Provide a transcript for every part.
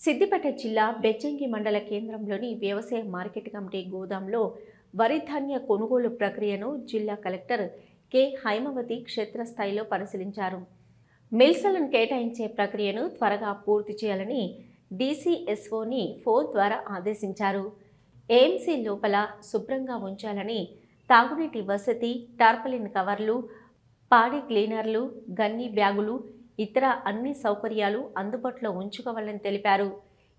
సిద్దిపేట జిల్లా బెజ్జంకి మండల కేంద్రంలోని వ్యవసాయ మార్కెట్ కమిటీ గోదాంలో వరి ధాన్య కొనుగోలు ప్రక్రియను జిల్లా కలెక్టర్ కె హైమవతి క్షేత్రస్థాయిలో పరిశీలించారు. మిల్స్లను కేటాయించే ప్రక్రియను త్వరగా పూర్తి చేయాలని డీసీఎస్ఓని ఫోన్ ద్వారా ఆదేశించారు. ఏఎంసీ లోపల శుభ్రంగా ఉంచాలని, తాగునీటి వసతి, టార్పలిన్ కవర్లు, పాడి క్లీనర్లు, గన్నీ బ్యాగులు, ఇతర అన్ని సౌకర్యాలు అందుబాటులో ఉంచుకోవాలని తెలిపారు.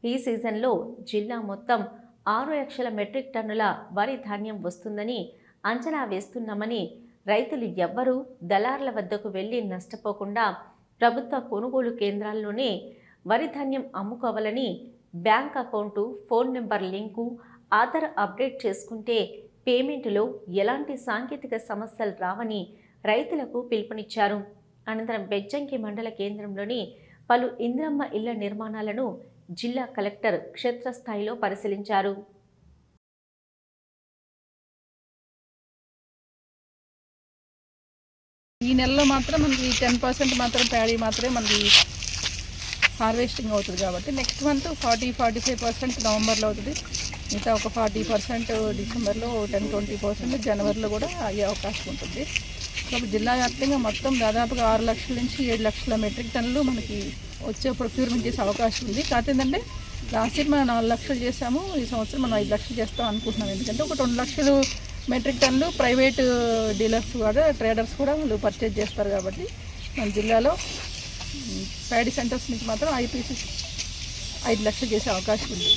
ఈ సీజన్లో జిల్లా మొత్తం 6 లక్షల మెట్రిక్ టన్నుల వరి ధాన్యం వస్తుందని అంచనా వేస్తున్నామని, రైతులు ఎవ్వరూ దళారుల వద్దకు వెళ్లి నష్టపోకుండా ప్రభుత్వ కొనుగోలు కేంద్రాల్లోనే వరి ధాన్యం అమ్ముకోవాలని, bank account, phone number link, Aadhaar update చేసుకుంటే పేమెంటులో ఎలాంటి సాంకేతిక సమస్యలు రావని రైతులకు పిలుపునిచ్చారు. అనంతరం బెజ్జంకి మండల కేంద్రంలోని పలు ఇందిరమ్మ ఇళ్ల నిర్మాణాలను జిల్లా కలెక్టర్ క్షేత్రస్థాయిలో పరిశీలించారు. ఈ నెలలో మాత్రం మనకి 10% మాత్రం ప్యాడీ మాత్రమే మనకి హార్వెస్టింగ్ అవుతుంది కాబట్టి నెక్స్ట్ మంత్ 40-45% నవంబర్లో అవుతుంది. మిగతా ఒక 40% డిసెంబర్లో, 10-20% జనవరిలో కూడా అయ్యే అవకాశం ఉంటుంది. కాబట్టి జిల్లా వ్యాప్తంగా మొత్తం దాదాపుగా 6 లక్షల నుంచి 7 లక్షల మెట్రిక్ టన్నులు మనకి వచ్చే ప్రొక్యూర్మెంట్ చేసే అవకాశం ఉంది. కాకపోతే ఏంటంటే లాస్ట్ ఇయర్ మనం 4 లక్షలు చేసాము, ఈ సంవత్సరం మనం 5 లక్షలు చేస్తాం అనుకుంటున్నాం. ఎందుకంటే ఒక 2 లక్షలు మెట్రిక్ టన్నులు ప్రైవేటు డీలర్స్ కూడా, ట్రేడర్స్ కూడా వాళ్ళు పర్చేజ్ చేస్తారు. కాబట్టి మన జిల్లాలో ప్యాడీ సెంటర్స్ నుంచి మాత్రం ఐపీసీ 5 లక్షలు చేసే అవకాశం ఉంది.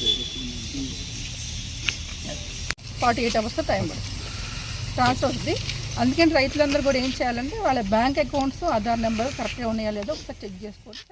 48 అవర్స్లో టైం పడుతుంది, ట్రాన్స్ఫర్ అవుతుంది. అందుకని రైతులందరూ కూడా ఏం చేయాలంటే వాళ్ళ బ్యాంక్ అకౌంట్స్, ఆధార్ నెంబర్ కరెక్ట్గా ఉన్నాయా లేదో ఒకసారి చెక్ చేసుకోవాలి.